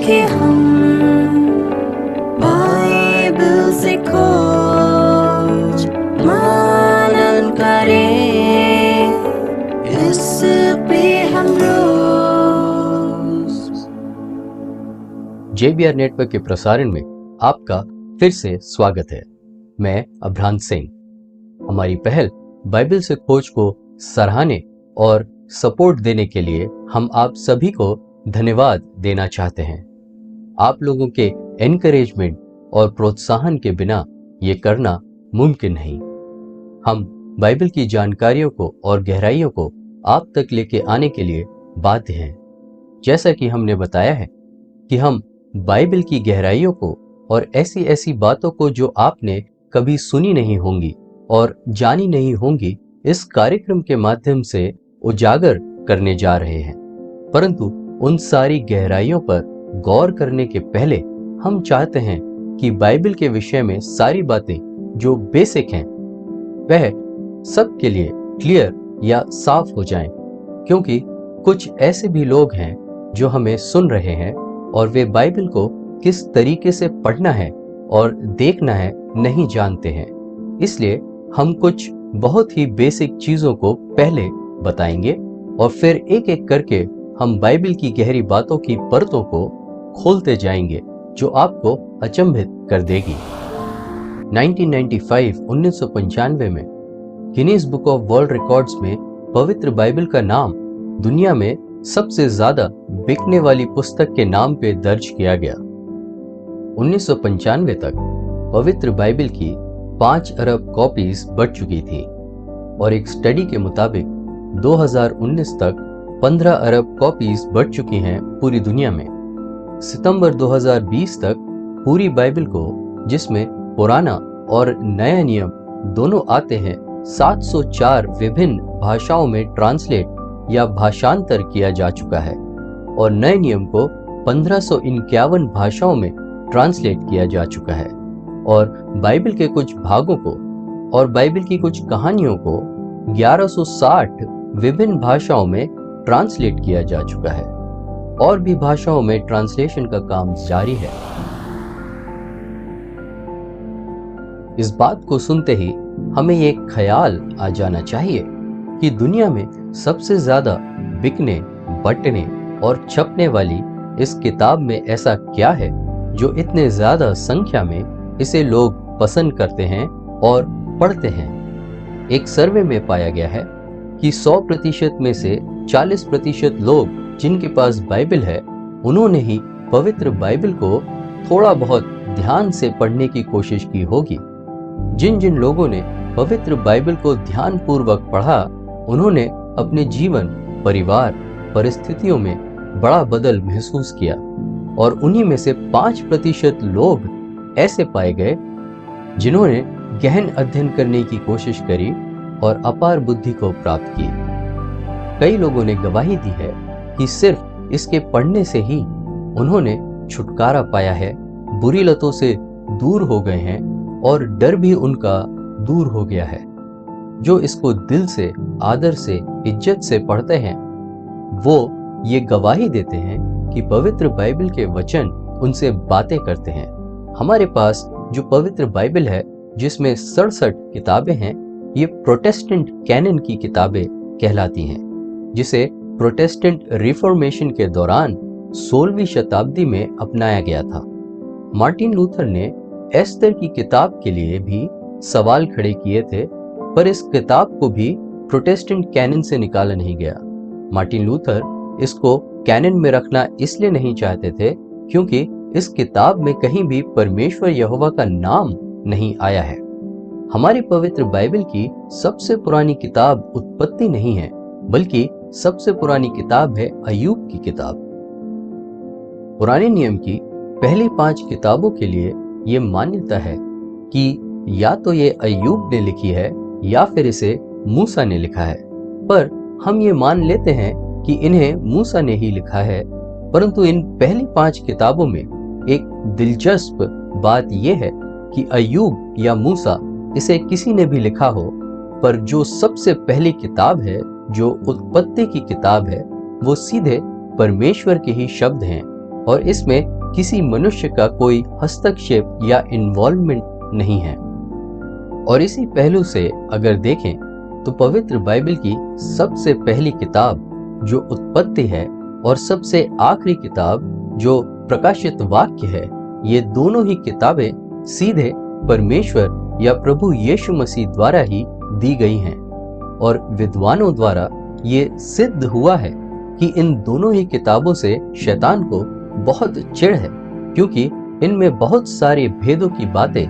कि हम बाइबल से खोज मनन करें, इस पे हम रोज। JBR नेटवर्क के प्रसारण में आपका फिर से स्वागत है। मैं अभ्रांत सिंह। हमारी पहल बाइबल से खोज को सराहने और सपोर्ट देने के लिए हम आप सभी को धन्यवाद देना चाहते हैं। आप लोगों के एनकरेजमेंट और प्रोत्साहन के बिना ये करना मुमकिन नहीं। हम बाइबल की जानकारियों को और गहराइयों को आप तक लेके आने के लिए बाध्य हैं। जैसा कि हमने बताया है कि हम बाइबल की गहराइयों को और ऐसी ऐसी बातों को जो आपने कभी सुनी नहीं होंगी और जानी नहीं होंगी, इस कार्यक्रम के माध्यम से उजागर करने जा रहे हैं। परंतु उन सारी गहराइयों पर गौर करने के पहले हम चाहते हैं कि बाइबल के विषय में सारी बातें जो बेसिक हैं वह सबके लिए क्लियर या साफ हो जाएं, क्योंकि कुछ ऐसे भी लोग हैं जो हमें सुन रहे हैं और वे बाइबल को किस तरीके से पढ़ना है और देखना है नहीं जानते हैं। इसलिए हम कुछ बहुत ही बेसिक चीजों को पहले बताएंगे और फिर एक एक करके हम बाइबल की गहरी बातों की परतों को खोलते जाएंगे जो आपको अचंभित कर देगी। 1995 में Guinness book of world records में पवित्र बाइबल का नाम दुनिया में सबसे ज्यादा बिकने वाली पुस्तक के नाम पे दर्ज किया गया। 1995 तक पवित्र बाइबल की 5 अरब कॉपीज बढ़ चुकी थी और एक स्टडी के मुताबिक 2019 तक 15 अरब कॉपीज बढ़ चुकी हैं पूरी दुनिया में। सितंबर 2020 तक पूरी बाइबल को, जिसमें पुराना और नया नियम दोनों आते हैं, 704 विभिन्न भाषाओं में ट्रांसलेट या भाषांतर किया जा चुका है और नए नियम को 1551 भाषाओं में ट्रांसलेट किया जा चुका है और बाइबल के कुछ भागों को और बाइबल की कुछ कहानियों को 1160 विभिन्न भाषाओं में ट्रांसलेट किया जा चुका है और भी भाषाओं में ट्रांसलेशन का काम जारी है। इस बात को सुनते ही हमें ये ख्याल आ जाना चाहिए कि दुनिया में सबसे ज्यादा बिकने, बंटने और छपने वाली इस किताब में ऐसा क्या है जो इतने ज्यादा संख्या में इसे लोग पसंद करते हैं और पढ़ते हैं। एक सर्वे में पाया गया है कि 100% में से 40% लोग जिनके पास बाइबल है, उन्होंने ही पवित्र बाइबल को थोड़ा बहुत ध्यान से पढ़ने की कोशिश की होगी। जिन जिन लोगों ने पवित्र बाइबल को ध्यान पूर्वक पढ़ा, उन्होंने अपने जीवन, परिवार, परिस्थितियों में बड़ा बदल महसूस किया और उन्हीं में से 5% लोग ऐसे पाए गए जिन्होंने गहन अध्ययन करने की कोशिश करी और अपार बुद्धि को प्राप्त की। कई लोगों ने गवाही दी है कि सिर्फ इसके पढ़ने से ही उन्होंने छुटकारा पाया है, बुरी लतों से दूर हो गए हैं और डर भी उनका दूर हो गया है। जो इसको दिल से, आदर से, इज्जत से पढ़ते हैं, वो ये गवाही देते हैं कि पवित्र बाइबल के वचन उनसे बातें करते हैं। हमारे पास जो पवित्र बाइबल है, जिसमें 67 किताबें हैं, ये प्रोटेस्टेंट कैनन की किताबें कहलाती हैं, जिसे प्रोटेस्टेंट रिफॉर्मेशन के दौरान 16वीं शताब्दी में अपनाया गया था। मार्टिन लूथर ने एस्तर की किताब के लिए भी सवाल खड़े किए थे, पर इस किताब को भी प्रोटेस्टेंट कैनन से निकाला नहीं गया। मार्टिन लूथर इसको कैनन में रखना इसलिए नहीं चाहते थे क्योंकि इस किताब में कहीं भी परमेश्वर यहोवा का नाम नहीं आया है। हमारी पवित्र बाइबल की सबसे पुरानी किताब उत्पत्ति नहीं है, बल्कि सबसे पुरानी किताब है अय्यूब की किताब। पुराने नियम की पहली 5 किताबों के लिए ये मान्यता है कि या तो ये अय्यूब ने लिखी है या फिर इसे मूसा ने लिखा है, पर हम ये मान लेते हैं कि इन्हें मूसा ने ही लिखा है। परंतु इन पहली 5 किताबों में एक दिलचस्प बात यह है कि अय्यूब या मूसा, इसे किसी ने भी लिखा हो, पर जो सबसे पहली किताब है, जो उत्पत्ति की किताब है, वो सीधे परमेश्वर के ही शब्द हैं और इसमें किसी मनुष्य का कोई हस्तक्षेप या इन्वॉल्वमेंट नहीं है। और इसी पहलू से अगर देखें तो पवित्र बाइबल की सबसे पहली किताब जो उत्पत्ति है और सबसे आखिरी किताब जो प्रकाशित वाक्य है, ये दोनों ही किताबें सीधे परमेश्वर या प्रभु यीशु मसीह द्वारा ही दी गई हैं। और विद्वानों द्वारा ये सिद्ध हुआ है कि इन दोनों ही किताबों से शैतान को बहुत चिढ़ है, क्योंकि इनमें बहुत सारे भेदों की बातें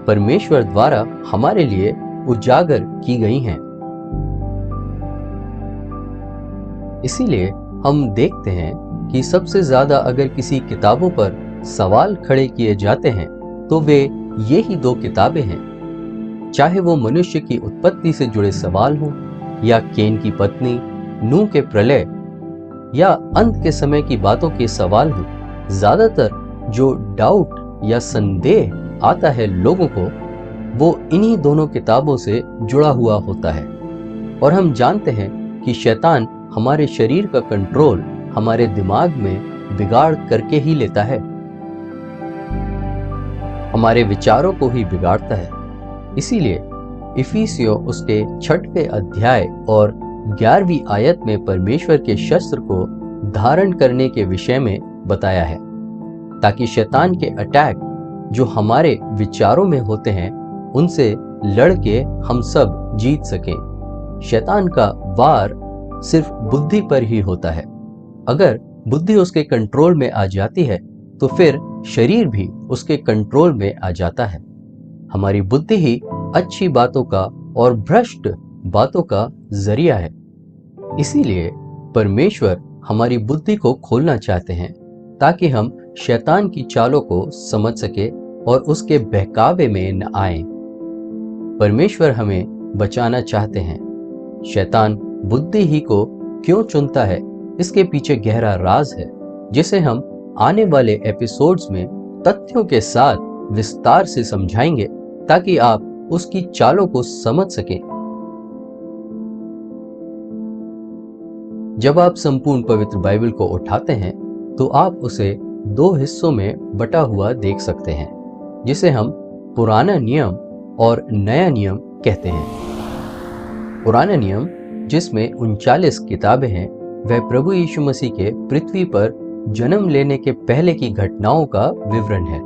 परमेश्वर द्वारा हमारे लिए उजागर की गई हैं। इसीलिए हम देखते हैं कि सबसे ज्यादा अगर किसी किताबों पर सवाल खड़े किए जाते हैं तो वे ये ही दो किताबें हैं। चाहे वो मनुष्य की उत्पत्ति से जुड़े सवाल हों, या केन की पत्नी, नूह के प्रलय, या अंत के समय की बातों के सवाल हों, ज्यादातर जो डाउट या संदेह आता है लोगों को, वो इन्हीं दोनों किताबों से जुड़ा हुआ होता है। और हम जानते हैं कि शैतान हमारे शरीर का कंट्रोल हमारे दिमाग में बिगाड़ करके ही लेता है, हमारे विचारों को ही बिगाड़ता है। इसीलिए इफिसियों उसके 6वें अध्याय और 11वीं आयत में परमेश्वर के शस्त्र को धारण करने के विषय में बताया है, ताकि शैतान के अटैक जो हमारे विचारों में होते हैं उनसे लड़के हम सब जीत सकें। शैतान का वार सिर्फ बुद्धि पर ही होता है। अगर बुद्धि उसके कंट्रोल में आ जाती है तो फिर शरीर भी उसके कंट्रोल में आ जाता है। हमारी बुद्धि ही अच्छी बातों का और भ्रष्ट बातों का जरिया है। इसीलिए परमेश्वर हमारी बुद्धि को खोलना चाहते हैं ताकि हम शैतान की चालों को समझ सके और उसके बहकावे में न आए। परमेश्वर हमें बचाना चाहते हैं। शैतान बुद्धि ही को क्यों चुनता है, इसके पीछे गहरा राज है, जिसे हम आने वाले एपिसोड्स में तथ्यों के साथ विस्तार से समझाएंगे ताकि आप उसकी चालों को समझ सकें। जब आप संपूर्ण पवित्र बाइबल को उठाते हैं तो आप उसे 2 हिस्सों में बटा हुआ देख सकते हैं, जिसे हम पुराना नियम और नया नियम कहते हैं। पुराना नियम जिसमें 39 किताबें हैं, वह प्रभु यीशु मसीह के पृथ्वी पर जन्म लेने के पहले की घटनाओं का विवरण है,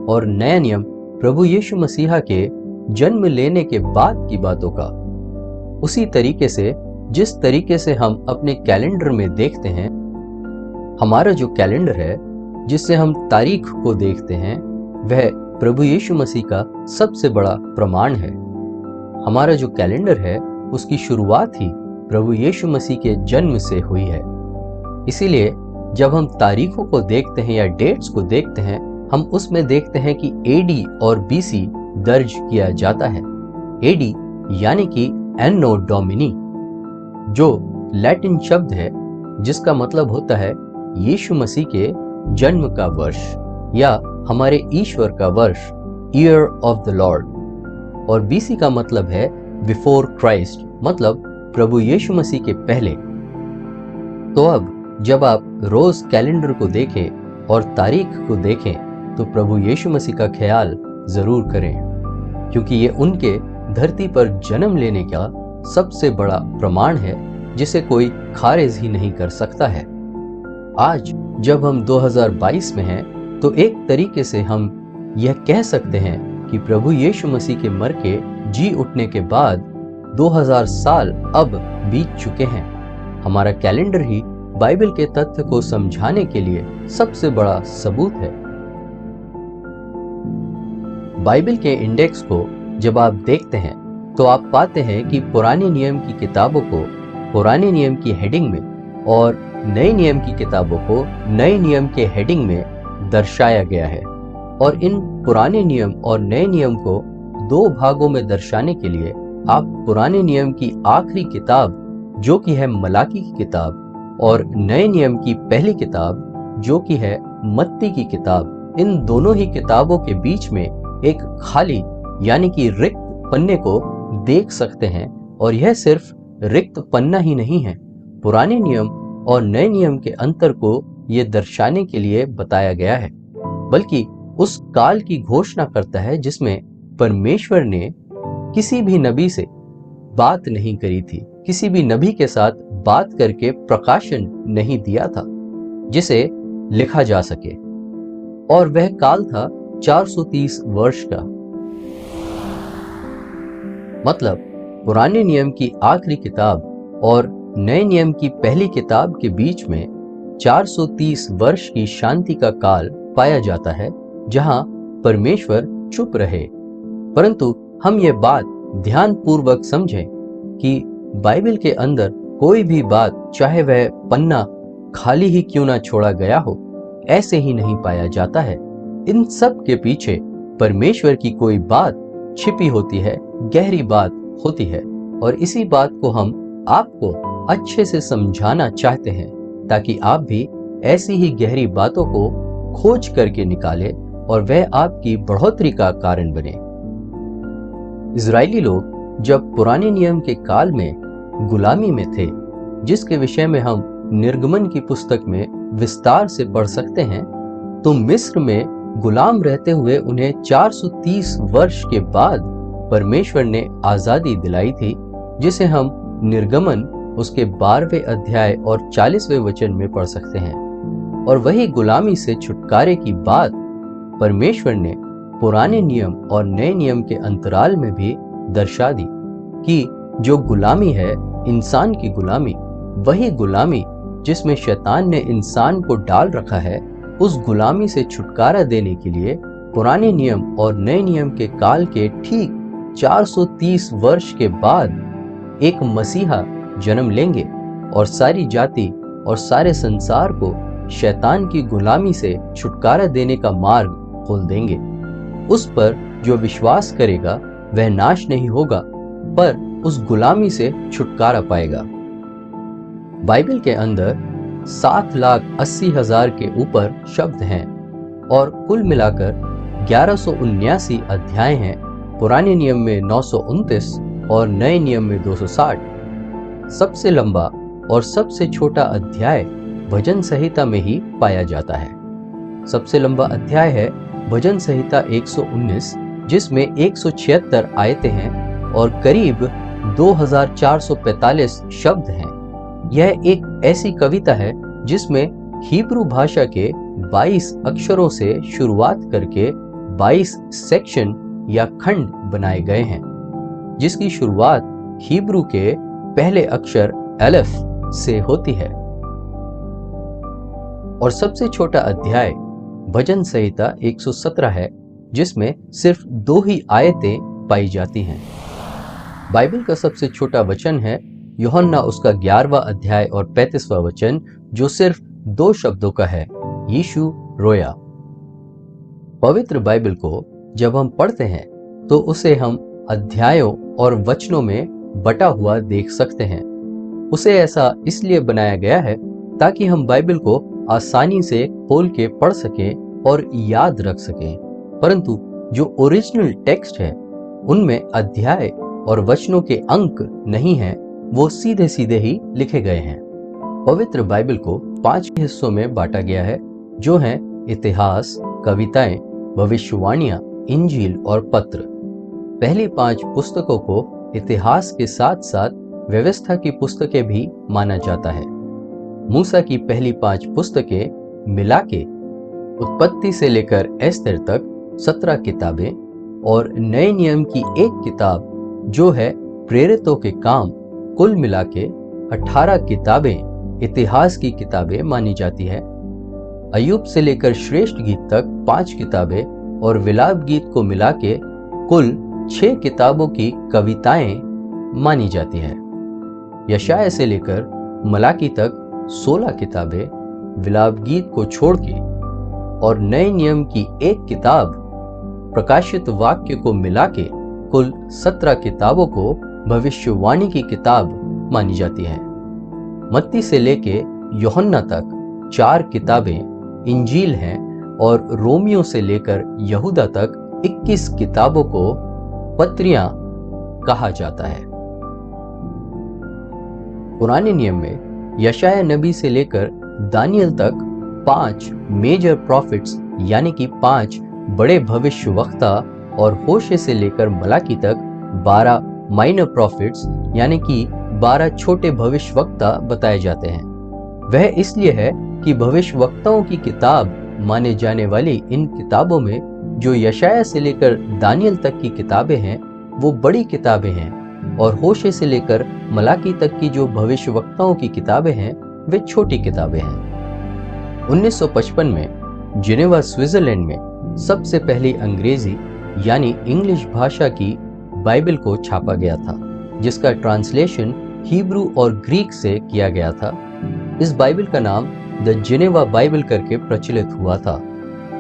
और नया नियम प्रभु यीशु मसीहा के जन्म लेने के बाद की बातों का। उसी तरीके से जिस तरीके से हम अपने कैलेंडर में देखते हैं, हमारा जो कैलेंडर है जिससे हम तारीख को देखते हैं, वह प्रभु यीशु मसीह का सबसे बड़ा प्रमाण है। हमारा जो कैलेंडर है उसकी शुरुआत ही प्रभु यीशु मसीह के जन्म से हुई है। इसीलिए जब हम तारीखों को देखते हैं या डेट्स को देखते हैं, हम उसमें देखते हैं कि एडी और बीसी दर्ज किया जाता है। एडी यानी कि एनो डोमिनी, जो लैटिन शब्द है जिसका मतलब होता है यीशु मसीह के जन्म का वर्ष या हमारे ईश्वर का वर्ष, ईयर ऑफ द लॉर्ड। और बीसी का मतलब है बिफोर क्राइस्ट, मतलब प्रभु यीशु मसीह के पहले। तो अब जब आप रोज कैलेंडर को देखें और तारीख को देखें तो प्रभु यीशु मसीह का ख्याल जरूर करें, क्योंकि ये उनके धरती पर जन्म लेने का सबसे बड़ा प्रमाण है जिसे कोई खारिज ही नहीं कर सकता है। आज जब हम 2022 में हैं तो एक तरीके से हम यह कह सकते हैं कि प्रभु यीशु मसीह के मर के जी उठने के बाद 2000 साल अब बीत चुके हैं। हमारा कैलेंडर ही बाइबल के तथ्य को समझाने के लिए सबसे बड़ा सबूत है। बाइबल के इंडेक्स को जब आप देखते हैं तो आप पाते हैं कि पुराने नियम की किताबों को पुराने नियम की हेडिंग में और नए नियम की किताबों को नए नियम के हेडिंग में दर्शाया गया है। और इन पुराने नियम और नए नियम को 2 भागों में दर्शाने के लिए आप पुराने नियम की आखिरी किताब जो कि है मलाकी की किताब और नए नियम की पहली किताब जो कि है मत्ती की किताब, इन दोनों ही किताबों के बीच में एक खाली यानी कि रिक्त पन्ने को देख सकते हैं। और यह सिर्फ रिक्त पन्ना ही नहीं है, पुराने नियम और नए नियम के अंतर को यह दर्शाने के लिए बताया गया है। बल्कि उस काल की घोषणा करता है जिसमें परमेश्वर ने किसी भी नबी से बात नहीं करी थी, किसी भी नबी के साथ बात करके प्रकाशन नहीं दिया था जिसे लिखा जा सके। और वह काल था 430 वर्ष का। मतलब पुराने नियम की आखिरी किताब और नए नियम की पहली किताब के बीच में 430 वर्ष की शांति का काल पाया जाता है, जहां परमेश्वर चुप रहे। परंतु हम ये बात ध्यानपूर्वक समझें कि बाइबल के अंदर कोई भी बात, चाहे वह पन्ना खाली ही क्यों ना छोड़ा गया हो, ऐसे ही नहीं पाया जाता है। इन सब के पीछे परमेश्वर की कोई बात छिपी होती है, गहरी बात होती है। और इसी बात को हम आपको अच्छे से समझाना चाहते हैं, ताकि आप भी ऐसी ही गहरी बातों को खोज करके निकालें और वह आपकी बढ़ोतरी का कारण बने। इजरायली लोग जब पुराने नियम के काल में गुलामी में थे, जिसके विषय में हम निर्गमन की पुस्तक में विस्तार से पढ़ सकते हैं, तो मिस्र में गुलाम रहते हुए उन्हें 430 वर्ष के बाद परमेश्वर ने आजादी दिलाई थी, जिसे हम निर्गमन उसके 12वें अध्याय और 40वें वचन में पढ़ सकते हैं। और वही गुलामी से छुटकारे की बात परमेश्वर ने पुराने नियम और नए नियम के अंतराल में भी दर्शा दी कि जो गुलामी है, इंसान की गुलामी, वही गुलामी जिसमें शैतान ने इंसान को डाल रखा है, उस गुलामी से छुटकारा देने के लिए पुराने नियम और नए नियम के काल के ठीक 430 वर्ष के बाद एक मसीहा जन्म लेंगे और सारी जाति और सारे संसार को शैतान की गुलामी से छुटकारा देने का मार्ग खोल देंगे। उस पर जो विश्वास करेगा वह नाश नहीं होगा, पर उस गुलामी से छुटकारा पाएगा। बाइबल के अंदर 7,80,000 के ऊपर शब्द हैं और कुल मिलाकर 1179 अध्याय हैं। पुराने नियम में 929 और नए नियम में 260। सबसे लंबा और सबसे छोटा अध्याय भजन संहिता में ही पाया जाता है। सबसे लंबा अध्याय है भजन संहिता 119, जिसमें 176 आयतें हैं और करीब 2445 शब्द हैं। यह एक ऐसी कविता है जिसमें हिब्रू भाषा के 22 अक्षरों से शुरुआत करके 22 सेक्शन या खंड बनाए गए हैं, जिसकी शुरुआत हिब्रू के पहले अक्षर अलेफ से होती है। और सबसे छोटा अध्याय भजन संहिता 117 है, जिसमें सिर्फ 2 ही आयतें पाई जाती हैं। बाइबल का सबसे छोटा वचन है यूहन्ना उसका 11वां अध्याय और 35वां वचन, जो सिर्फ 2 शब्दों का है, यीशु रोया। पवित्र बाइबल को जब हम पढ़ते हैं तो उसे हम अध्यायों और वचनों में बटा हुआ देख सकते हैं। उसे ऐसा इसलिए बनाया गया है ताकि हम बाइबल को आसानी से खोल के पढ़ सकें और याद रख सकें। परंतु जो ओरिजिनल टेक्स्ट है उनमें अध्याय और वचनों के अंक नहीं हैं, वो सीधे सीधे ही लिखे गए हैं। पवित्र बाइबल को 5 हिस्सों में बांटा गया है, जो हैं इतिहास, कविताएं, भविष्यवाणियां, इंजील और पत्र। पहली 5 पुस्तकों को इतिहास के साथ साथ व्यवस्था की पुस्तकें भी माना जाता है। मूसा की पहली 5 पुस्तकें मिला के उत्पत्ति से लेकर एस्तेर तक 17 किताबें और नए नियम की एक किताब जो है प्रेरितों के काम, कुल मिला के 18 किताबें इतिहास की किताबें मानी जाती है। अय्यूब से लेकर श्रेष्ठ गीत तक 5 किताबें और विलाप गीत को मिला के कुल 6 किताबों की कविताएं मानी जाती है। यशाया से लेकर मलाकी तक 16 किताबें विलाप गीत को छोड़ के और नए नियम की एक किताब प्रकाशित वाक्य को मिला के कुल 17 किताबों को भविष्यवाणी की किताब मानी जाती है। मत्ती से लेके यूहन्ना तक 4 किताबें इंजील हैं और रोमियो से लेकर यहूदा तक 21 किताबों को पत्रियां कहा जाता है। पुराने नियम में यशाया नबी से लेकर दानियल तक 5 मेजर प्रॉफिट्स यानी कि 5 बड़े भविष्यवक्ता और होशे से लेकर मलाकी तक 12 माइनर प्रॉफिट्स यानी कि 12 छोटे भविष्यवक्ता बताए जाते हैं। वह इसलिए है कि भविष्यवक्ताओं की किताब माने जाने वाली इन किताबों में जो यशाया से लेकर दानियल तक की किताबें हैं वो बड़ी किताबें हैं और होशे से लेकर मलाकी तक की जो भविष्यवक्ताओं की किताबें हैं वे छोटी किताबें हैं। 1955 में जिनेवा स्विट्जरलैंड में सबसे पहली अंग्रेजी यानी इंग्लिश भाषा की बाइबल को छापा गया था, जिसका ट्रांसलेशन हिब्रू और ग्रीक से किया गया था। इस बाइबल का नाम द जिनेवा बाइबल करके प्रचलित हुआ था।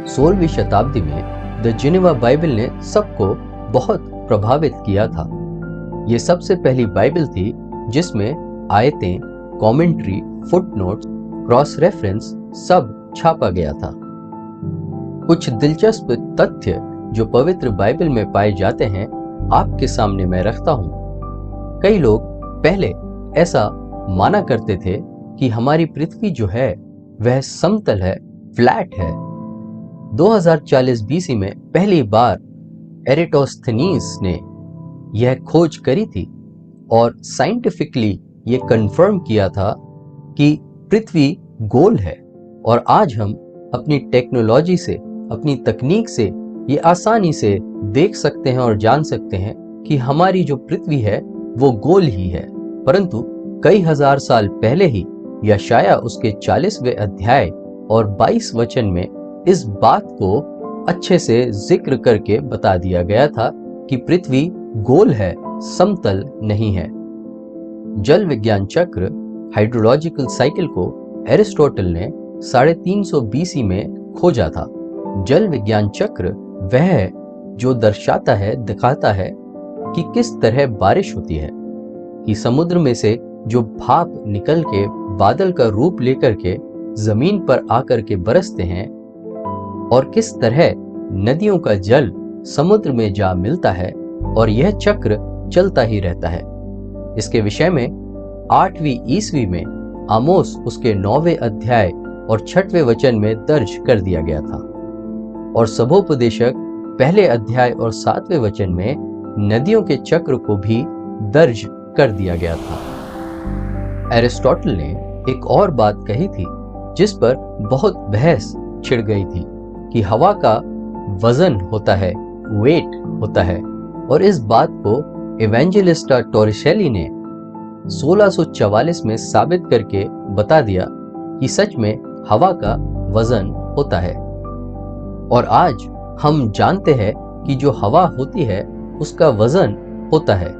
16वीं शताब्दी में द जिनेवा बाइबल ने सबको बहुत प्रभावित किया था। ये सबसे पहली बाइबल थी जिसमें आयतें, कमेंट्री, फुटनोट्स, क्रॉस रेफरेंस सब छापा गया था। कुछ दिलचस्प तथ्य जो पवित्र बाइबल में पाए जाते हैं आपके सामने मैं रखता हूं। कई लोग पहले ऐसा माना करते थे कि हमारी पृथ्वी जो है वह समतल है, फ्लैट है। 2040 बीसी में पहली बार एरेटोस्थेनीज ने यह खोज करी थी और साइंटिफिकली ये कंफर्म किया था कि पृथ्वी गोल है। और आज हम अपनी टेक्नोलॉजी से, अपनी तकनीक से ये आसानी से देख सकते हैं और जान सकते हैं कि हमारी जो पृथ्वी है वो गोल ही है। परंतु कई हजार साल पहले ही यशाया उसके 40वें अध्याय और 22 वचन में इस बात को अच्छे से जिक्र करके बता दिया गया था कि पृथ्वी गोल है, समतल नहीं है। जल विज्ञान चक्र हाइड्रोलॉजिकल साइकिल को एरिस्टोटल ने 350 बीसी में खोजा था। जल विज्ञान चक्र वह है जो दर्शाता है, दिखाता है कि किस तरह बारिश होती है, कि समुद्र में से जो भाप निकल के बादल का रूप लेकर के जमीन पर आकर के बरसते हैं और किस तरह नदियों का जल समुद्र में जा मिलता है और यह चक्र चलता ही रहता है। इसके विषय में 8वीं ईस्वी में आमोस उसके 9वें अध्याय और 6वें वचन में दर्ज कर दिया गया था और सबोपदेशक पहले अध्याय और 7वें वचन में नदियों के चक्र को भी दर्ज कर दिया गया था। एरिस्टोटल ने एक और बात कही थी जिस पर बहुत बहस छिड़ गई थी कि हवा का वजन होता है, वेट होता है, और इस बात को इवेंजेलिस्टा टोरिसेली ने 1644 में साबित करके बता दिया कि सच में हवा का वजन होता है। और आज हम जानते हैं कि जो हवा होती है उसका वजन होता है,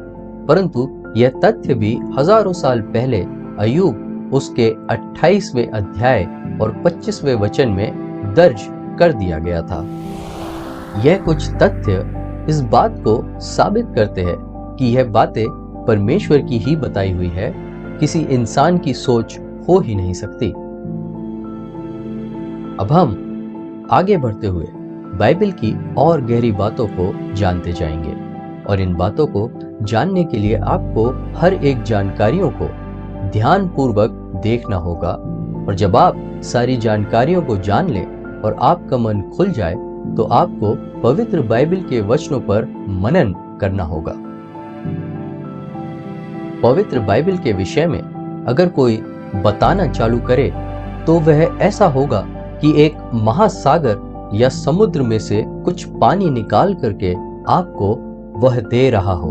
परंतु यह तथ्य भी हजारों साल पहले अय्यूब उसके 28वें अध्याय और 25वें वचन में दर्ज कर दिया गया था। यह कुछ तथ्य इस बात को साबित करते हैं कि यह बातें परमेश्वर की ही बताई हुई है, किसी इंसान की सोच हो ही नहीं सकती। अब हम आगे बढ़ते हुए बाइबल की और गहरी बातों को जानते जाएंगे और इन बातों को जानने के लिए आपको हर एक जानकारियों को ध्यानपूर्वक देखना होगा। और जब आप सारी जानकारियों को जान लें और आपका मन खुल जाए तो आपको पवित्र बाइबल के वचनों पर मनन करना होगा। पवित्र बाइबल के विषय में अगर कोई बताना चालू करे तो वह ऐसा होगा कि एक महासागर या समुद्र में से कुछ पानी निकाल करके आपको वह दे रहा हो।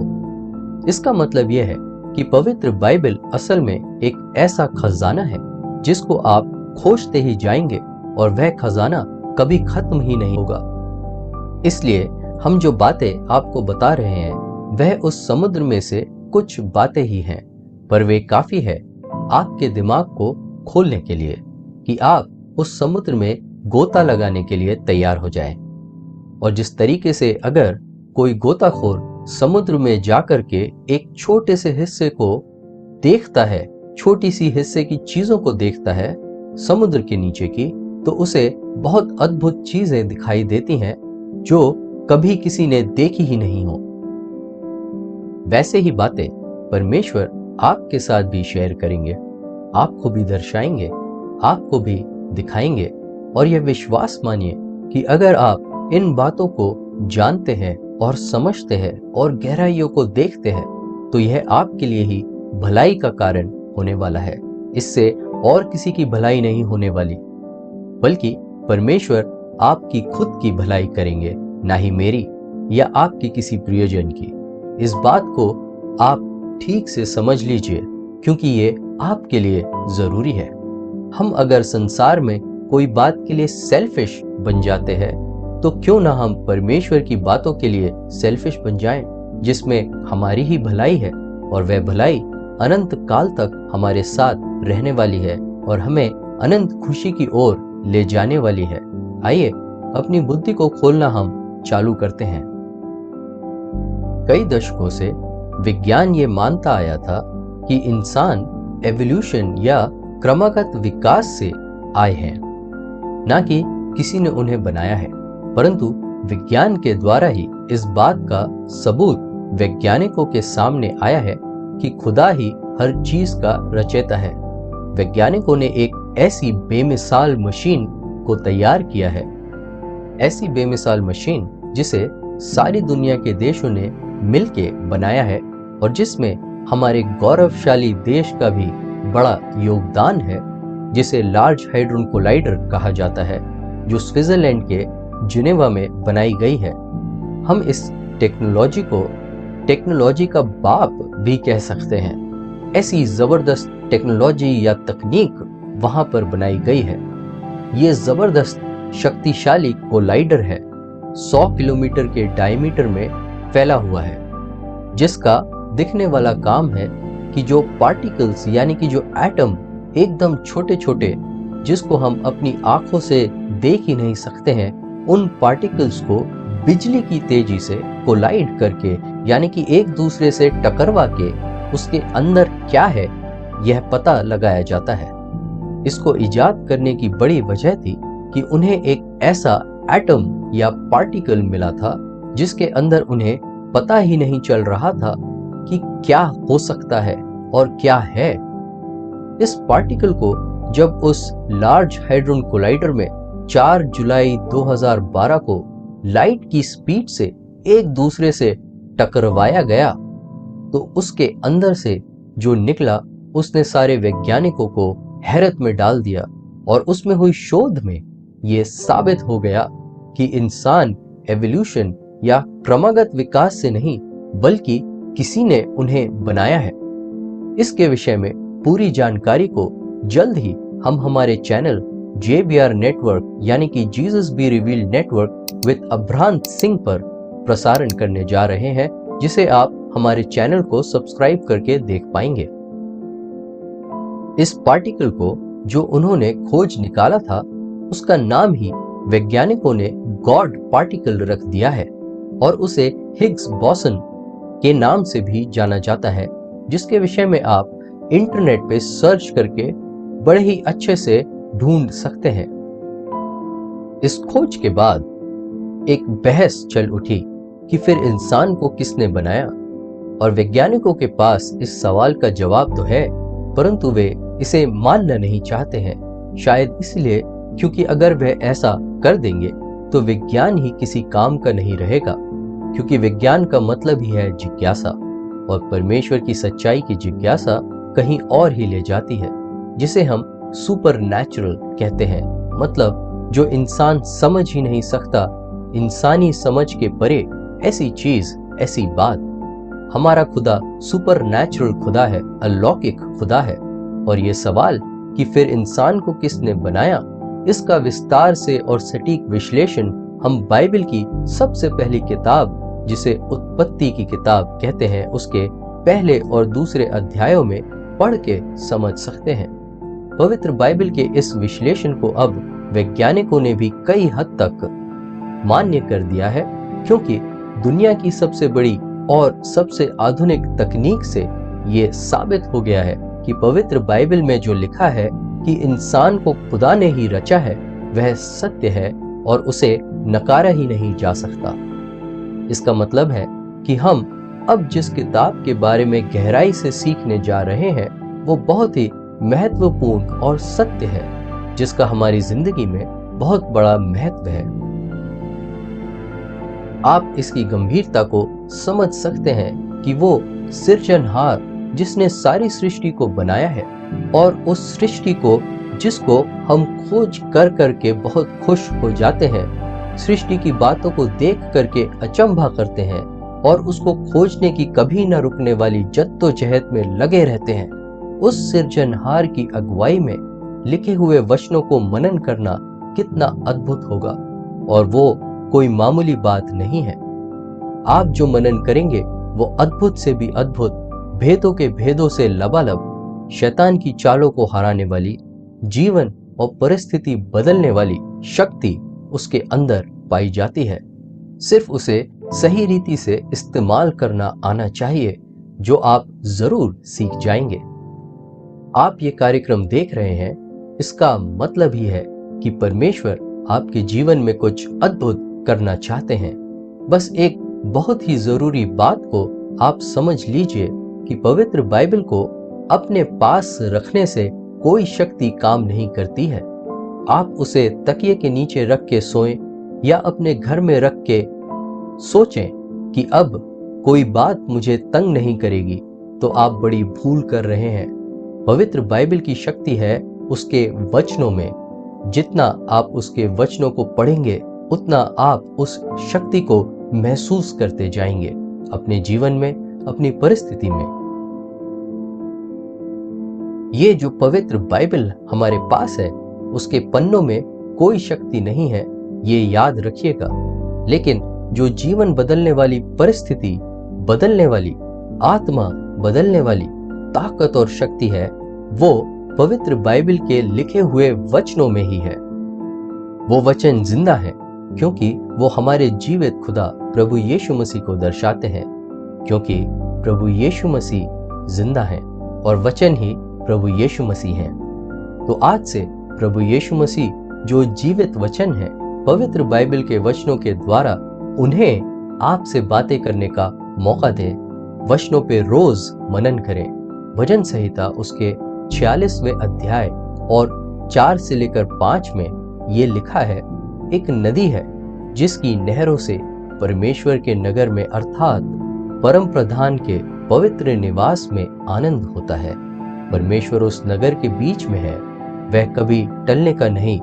इसका मतलब यह है कि पवित्र बाइबल असल में एक ऐसा खजाना है जिसको आप खोजते ही जाएंगे और वह खजाना कभी खत्म ही नहीं होगा। इसलिए हम जो बातें आपको बता रहे हैं वह उस समुद्र में से कुछ बातें ही हैं, पर वे काफी है आपके दिमाग को खोलने के लिए कि आप उस समुद्र में गोता लगाने के लिए तैयार हो जाएं। और जिस तरीके से अगर कोई गोताखोर समुद्र में जाकर के एक छोटे से हिस्से को देखता है, छोटी सी हिस्से की चीजों को देखता है समुद्र के नीचे की, तो उसे बहुत अद्भुत चीजें दिखाई देती हैं जो कभी किसी ने देखी ही नहीं हो। वैसे ही बातें परमेश्वर आपके साथ भी शेयर करेंगे, आपको भी दर्शाएंगे, आपको भी दिखाएंगे। और यह विश्वास मानिए कि अगर आप इन बातों को जानते हैं और समझते हैं और गहराइयों को देखते हैं तो यह आपके लिए ही भलाई का कारण होने वाला है। इससे और किसी की भलाई नहीं होने वाली, बल्कि परमेश्वर आपकी खुद की भलाई करेंगे, ना ही मेरी या आपके किसी प्रियजन की। इस बात को आप ठीक से समझ लीजिए, क्योंकि ये आपके लिए जरूरी है। हम अगर संसार में कोई बात के लिए सेल्फिश बन जाते हैं तो क्यों ना हम परमेश्वर की बातों के लिए सेल्फिश बन जाएं, जिसमें हमारी ही भलाई है और वह भलाई अनंत काल तक हमारे साथ रहने वाली है और हमें अनंत खुशी की ओर ले जाने वाली है। आइए अपनी बुद्धि को खोलना हम चालू करते हैं। कई दशकों से विज्ञान ये मानता आया था कि इंसान एवोल्यूशन या क्रमागत विकास से आए हैं, ना कि किसी ने उन्हें बनाया है। परंतु विज्ञान के द्वारा ही इस बात का सबूत वैज्ञानिकों के सामने आया है कि खुदा ही हर चीज का रचयिता है। वैज्ञानिकों ने एक ऐसी बेमिसाल मशीन को तैयार किया है, ऐसी बेमिसाल मशीन जिसे सारी दुनिया के देशों ने मिलके बनाया है और जिसमें हमारे गौरवशाली देश का भी बड़ा योगदान है, जिसे लार्ज हैड्रॉन कोलाइडर कहा जाता है, जो स्विट्जरलैंड के जिनेवा में बनाई गई है। हम इस टेक्नोलॉजी को टेक्नोलॉजी का बाप भी कह सकते हैं। ऐसी जबरदस्त टेक्नोलॉजी या तकनीक वहां पर बनाई गई है। ये जबरदस्त शक्तिशाली कोलाइडर है, 100 किलोमीटर के डायमीटर में फैला हुआ है, जिसका दिखने वाला काम है कि जो पार्टिकल्स यानी कि जो एटम एकदम छोटे छोटे, जिसको हम अपनी आंखों से देख ही नहीं सकते हैं, उन पार्टिकल्स को बिजली की तेजी से कोलाइड करके यानी कि एक दूसरे से टकरवा के उसके अंदर क्या है यह पता लगाया जाता है। इसको इजाद करने की बड़ी वजह थी कि उन्हें एक ऐसा एटम या पार्टिकल मिला था जिसके अंदर उन्हें पता ही नहीं चल रहा था कि क्या हो सकता है और क्या है। इस पार्टिकल को जब उस लार्ज हैड्रॉन कोलाइडर में 4 जुलाई 2012 को लाइट की स्पीड से एक दूसरे से टकरवाया गया तो उसके अंदर से जो निकला उसने सारे वैज्ञानिकों को हैरत में डाल दिया। और उसमें हुई शोध में ये साबित हो गया कि इंसान एवोल्यूशन या क्रमागत विकास से नहीं बल्कि किसी ने उन्हें बनाया है। इसके विषय में पूरी जानकारी को जल्द ही हम हमारे चैनल JBR नेटवर्क यानी कि Jesus be revealed network with Abhrant Singh पर प्रसारण करने जा रहे हैं, जिसे आप हमारे चैनल को सब्सक्राइब करके देख पाएंगे। इस पार्टिकल को जो उन्होंने खोज निकाला था उसका नाम ही वैज्ञानिकों ने गॉड पार्टिकल रख दिया है और उसे हिग्स बोसन के नाम से भी जाना जाता है, जिसके विषय में आप इंटरनेट पे सर्च करके बड़े ही अच्छे से ढूंढ सकते हैं। इस खोज के बाद एक बहस चल उठी कि फिर इंसान को किसने बनाया, और वैज्ञानिकों के पास इस सवाल का जवाब तो है परंतु वे इसे मानना नहीं चाहते हैं। शायद इसलिए क्योंकि अगर वे ऐसा कर देंगे तो विज्ञान ही किसी काम का नहीं रहेगा, क्योंकि विज्ञान का मतलब ही है जिज्ञासा, और परमेश्वर की सच्चाई की जिज्ञासा कहीं और ही ले जाती है, जिसे हम सुपर नेचुरल कहते हैं। मतलब जो इंसान समझ ही नहीं सकता, इंसानी समझ के परे ऐसी चीज, ऐसी बात। हमारा खुदा सुपर नेचुरल खुदा है, अलौकिक खुदा है। और ये सवाल कि फिर इंसान को किसने बनाया, इसका विस्तार से और सटीक विश्लेषण हम बाइबल की सबसे पहली किताब, जिसे उत्पत्ति की किताब कहते हैं, उसके पहले और दूसरे अध्यायों में पढ़ के समझ सकते हैं। पवित्र बाइबल के इस विश्लेषण को अब वैज्ञानिकों ने भी कई हद तक मान्य कर दिया है, क्योंकि दुनिया की सबसे बड़ी और सबसे आधुनिक तकनीक से ये साबित हो गया है कि पवित्र बाइबल में जो लिखा है कि इंसान को खुदा ने ही रचा है, वह सत्य है और उसे नकारा ही नहीं जा सकता। इसका मतलब है कि हम अब जिस किताब के बारे में गहराई से सीखने जा रहे हैं वो बहुत ही महत्वपूर्ण और सत्य है, जिसका हमारी जिंदगी में बहुत बड़ा महत्व है। आप इसकी गंभीरता को समझ सकते हैं कि वो सृजनहार जिसने सारी सृष्टि को बनाया है और उस सृष्टि को जिसको हम खोज कर करके बहुत खुश हो जाते हैं, सृष्टि की बातों को देख करके अचंभा करते हैं और उसको खोजने की कभी न रुकने वाली जद्दोजहद में लगे रहते हैं, उस सृजनहार की अगुवाई में लिखे हुए वचनों को मनन करना कितना अद्भुत होगा। और वो कोई मामूली बात नहीं है। आप जो मनन करेंगे वो अद्भुत से भी अद्भुत, भेदों के भेदों से लबालब, शैतान की चालों को हराने वाली, जीवन और परिस्थिति बदलने वाली शक्ति उसके अंदर पाई जाती है। सिर्फ उसे सही रीति से इस्तेमाल करना आना चाहिए, जो आप जरूर सीख जाएंगे। आप ये कार्यक्रम देख रहे हैं, इसका मतलब ही है कि परमेश्वर आपके जीवन में कुछ अद्भुत करना चाहते हैं। बस एक बहुत ही जरूरी बात को आप समझ लीजिए कि पवित्र बाइबल को अपने पास रखने से कोई शक्ति काम नहीं करती है। आप उसे तकिए के नीचे रख के सोएं या अपने घर में रख के सोचें कि अब कोई बात मुझे तंग नहीं करेगी, तो आप बड़ी भूल कर रहे हैं। पवित्र बाइबल की शक्ति है उसके वचनों में। जितना आप उसके वचनों को पढ़ेंगे, उतना आप उस शक्ति को महसूस करते जाएंगे अपने जीवन में, अपनी परिस्थिति में। ये जो पवित्र बाइबल हमारे पास है, उसके पन्नों में कोई शक्ति नहीं है, ये याद रखिएगा। लेकिन जो जीवन बदलने वाली, परिस्थिति बदलने वाली, आत्मा बदलने वाली ताकत और शक्ति है, वो पवित्र बाइबल के लिखे हुए वचनों में ही है। वो वचन जिंदा है क्योंकि वो हमारे जीवित खुदा प्रभु यीशु मसीह को दर्शाते हैं, क्योंकि प्रभु यीशु मसीह जिंदा है और वचन ही प्रभु यीशु मसीह है। तो आज से प्रभु यीशु मसीह जो जीवित वचन है, पवित्र बाइबल के वचनों के द्वारा उन्हें आपसे बातें करने का मौका दें। वचनों पे रोज मनन करें। भजन संहिता उसके 46वें अध्याय और 4 से लेकर 5 में ये लिखा है, एक नदी है जिसकी नहरों से परमेश्वर के नगर में अर्थात परम प्रधान के पवित्र निवास में आनंद होता है। परमेश्वर उस नगर के बीच में है, वह कभी टलने का नहीं।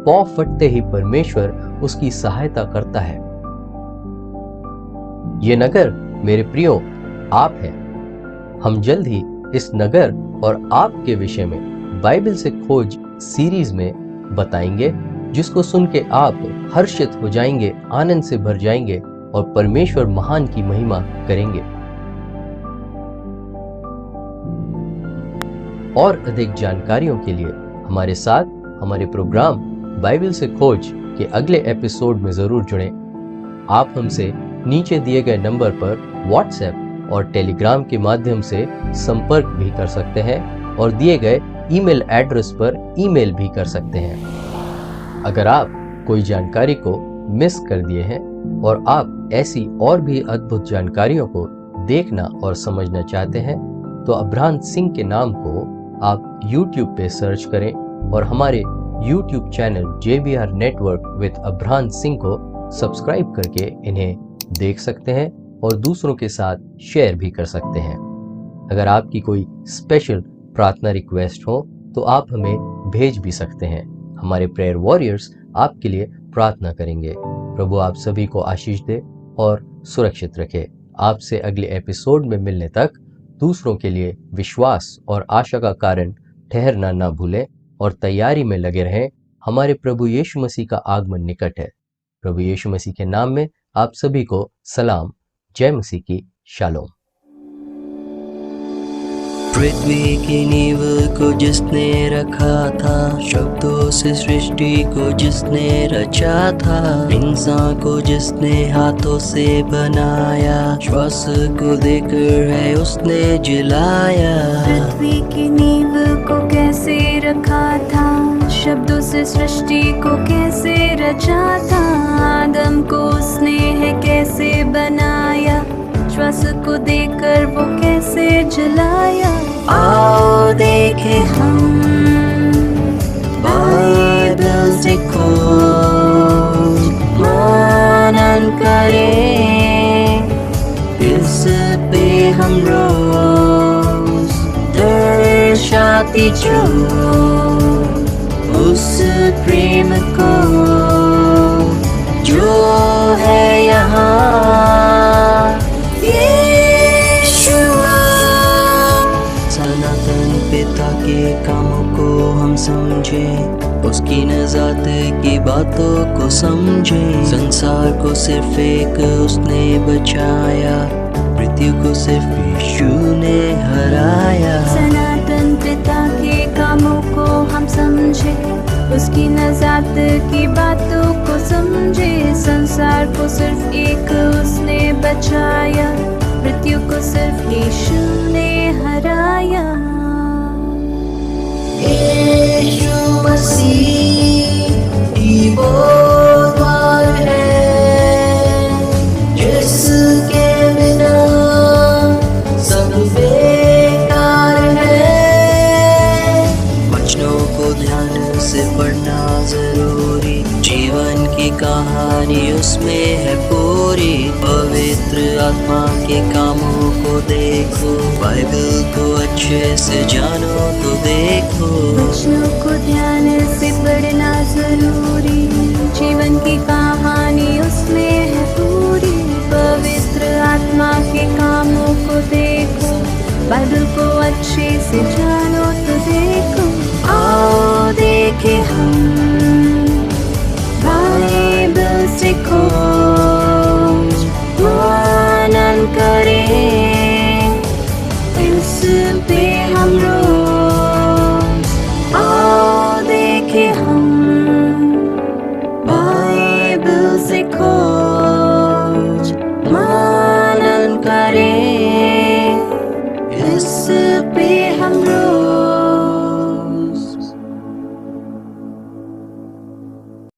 पौ फटते ही परमेश्वर उसकी सहायता करता है। ये नगर मेरे प्रियो आप हैं। हम जल्द ही इस नगर और आपके विषय में बाइबल से खोज सीरीज में बताएंगे, जिसको सुन के आप हर्षित हो जाएंगे, आनंद से भर जाएंगे और परमेश्वर महान की महिमा करेंगे। और अधिक जानकारियों के लिए हमारे साथ हमारे प्रोग्राम बाइबल से खोज के अगले एपिसोड में जरूर जुड़ें। आप हमसे नीचे दिए गए नंबर पर व्हाट्सएप और टेलीग्राम के माध्यम से संपर्क भी कर सकते हैं और दिए गए ईमेल एड्रेस पर ईमेल भी कर सकते हैं। अगर आप कोई जानकारी को मिस कर दिए हैं और आप ऐसी और भी अद्भुत जानकारियों को देखना और समझना चाहते हैं, तो अभ्रांत सिंह के नाम को आप YouTube पे सर्च करें और हमारे YouTube channel JBR network with Abhrant Singh को सब्सक्राइब करके इन्हें देख सकते हैं और दूसरों के साथ शेयर भी कर सकते हैं। अगर आपकी कोई स्पेशल प्रार्थना रिक्वेस्ट हो तो आप हमें भेज भी सकते हैं। हमारे प्रेयर वॉरियर्स आपके लिए प्रार्थना करेंगे। प्रभु आप सभी को आशीष दे और सुरक्षित रखे। आपसे अगले एपिसोड में मिलने तक दूसरों के लिए विश्वास और आशा का कारण ठहरना ना भूलें और तैयारी में लगे रहें। हमारे प्रभु यीशु मसीह का आगमन निकट है। प्रभु यीशु मसीह के नाम में आप सभी को सलाम। जय मसीह की शालोम। पृथ्वी की नींव को जिसने रखा था, शब्दों से सृष्टि को जिसने रचा था, इंसान को जिसने हाथों से बनाया, श्वास को देकर है उसने जिलाया। पृथ्वी की नींव को कैसे रखा था, शब्दों से सृष्टि को कैसे रचा था, आदम को उसने है कैसे बनाया, श्वास को देकर वो कैसे जलाया। आओ देखें हम बाइबल से खोज, मनन करें। खींचो उस प्रेम को जो है यहाँ यीशुआ। सनातन पिता के कामों को हम समझे, उसकी नजात की बातों को समझे। संसार को सिर्फ एक उसने बचाया, मृत्यु को सिर्फ यीशु ने हराया। सनातन पिता के कामों को हम समझे, उसकी नजात की बातों को समझे। संसार को सिर्फ एक उसने बचाया, मृत्यु को सिर्फ यीशु ने हराया। यीशु मसीह ही वो द्वार है जिसके बिना सब बेकार है। वचनों को ध्यान से पढ़ना जरूरी, जीवन की कहानी उसमें है पूरी। पवित्र आत्मा के कामों को देखो, बाइबल को अच्छे से जानो तो देखो। वचनों को ध्यान से पढ़ना जरूरी, जीवन की कहानी उसमें है पूरी। पवित्र आत्मा के कामों को देखो, बाइबल को अच्छे से जानो